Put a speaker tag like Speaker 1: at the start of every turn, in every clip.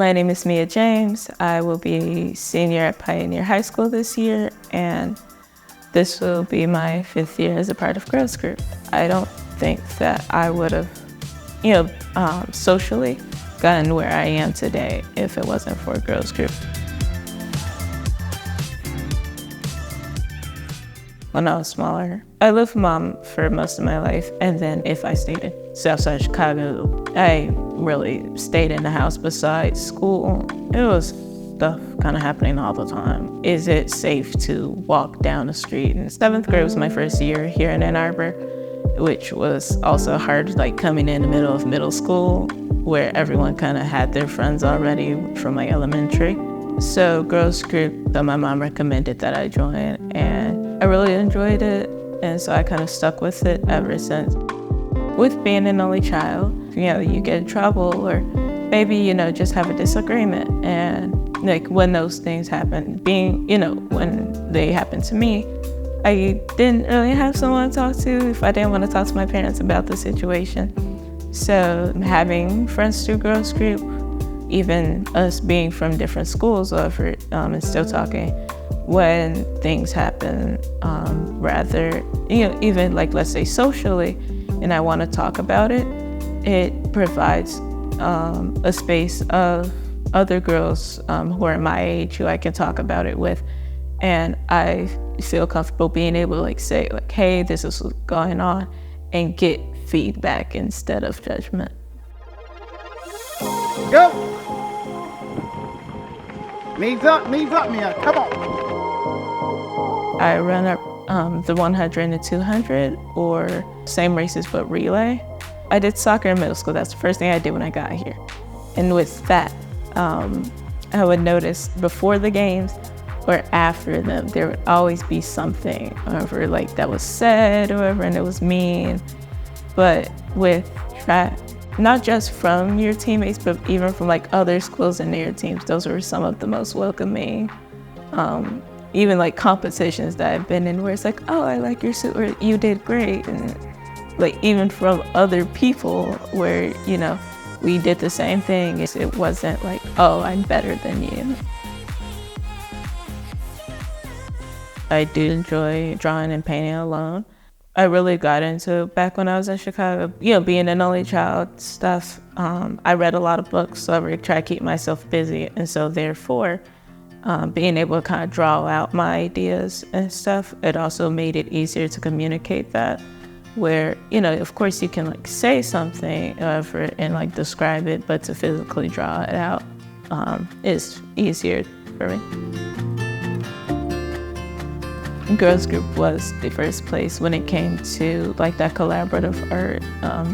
Speaker 1: My name is Mia James. I will be senior at Pioneer High School this year, and this will be my 5th year as a part of Girls Group. I don't think that I would have, socially gotten where I am today if it wasn't for Girls Group. When I was smaller, I lived with Mom for most of my life, and then if I stayed in Southside Chicago, I really stayed in the house besides school. It was stuff kind of happening all the time. Is it safe to walk down the street? And 7th grade was my first year here in Ann Arbor, which was also hard, like coming in the middle of middle school, where everyone kind of had their friends already from like elementary. So Girls Group, that my mom recommended that I join, and I really enjoyed it, and so I kind of stuck with it ever since. With being an only child, you get in trouble or maybe, just have a disagreement, and like when those things happen, when they happen to me, I didn't really have someone to talk to if I didn't want to talk to my parents about the situation. So having friends through Girls Group, even us being from different schools over and still talking, when things happen, even like let's say socially, and I want to talk about it, it provides a space of other girls who are my age who I can talk about it with, and I feel comfortable being able to say hey, this is what's going on, and get feedback instead of judgment.
Speaker 2: Go! Knees up, Mia, come on.
Speaker 1: I run up the 100 and the 200, or same races but relay. I did soccer in middle school. That's the first thing I did when I got here. And with that, I would notice before the games or after them, there would always be something over that was said or whatever, and it was mean. But with track, not just from your teammates, but even from other schools and their teams, those were some of the most welcoming. Even competitions that I've been in where it's oh, I like your suit, or you did great. And even from other people where, we did the same thing. It wasn't oh, I'm better than you. I do enjoy drawing and painting alone. I really got into it back when I was in Chicago. Being an only child stuff, I read a lot of books, so I would try to keep myself busy. And so therefore, being able to kind of draw out my ideas and stuff, it also made it easier to communicate that, where, of course you can say something and describe it, but to physically draw it out is easier for me. Girls Group was the first place when it came to that collaborative art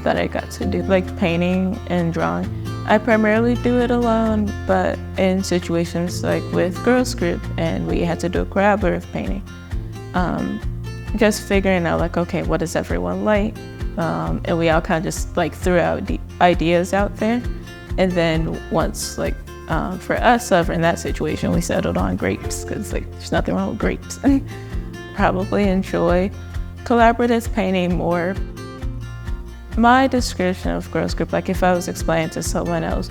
Speaker 1: that I got to do, painting and drawing. I primarily do it alone, but in situations with Girls Group, and we had to do a collaborative painting, just figuring out okay, what does everyone like? And we all kind of just threw out the ideas out there, and then once for us in that situation, we settled on grapes because there's nothing wrong with grapes. Probably enjoy collaborative painting more. My description of Girls Group, if I was explaining to someone else,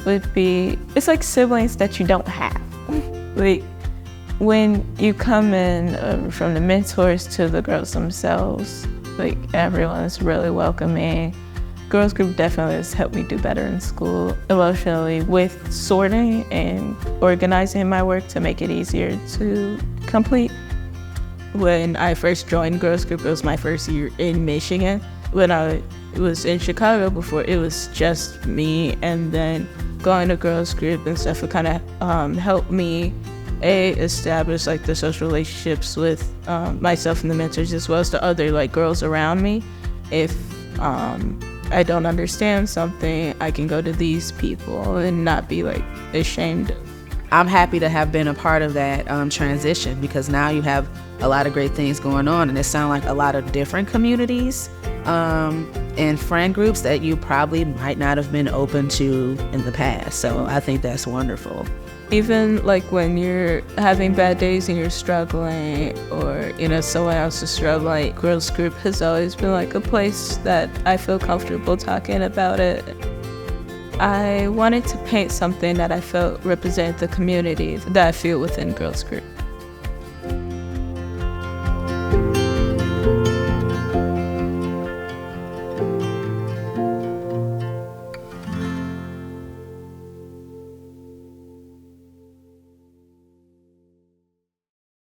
Speaker 1: would be, it's like siblings that you don't have. When you come in from the mentors to the girls themselves, everyone is really welcoming. Girls Group definitely has helped me do better in school emotionally with sorting and organizing my work to make it easier to complete. When I first joined Girls Group, it was my first year in Michigan. When I was in Chicago before, it was just me, and then going to Girls Group and stuff would kind of help me establish the social relationships with myself and the mentors, as well as the other girls around me. If I don't understand something, I can go to these people and not be ashamed.
Speaker 3: I'm happy to have been a part of that transition, because now you have a lot of great things going on, and it sounds like a lot of different communities and friend groups that you probably might not have been open to in the past. So I think that's wonderful.
Speaker 1: Even when you're having bad days and you're struggling, or someone else is struggling, Girls Group has always been a place that I feel comfortable talking about it. I wanted to paint something that I felt represented the community that I feel within Girls Group.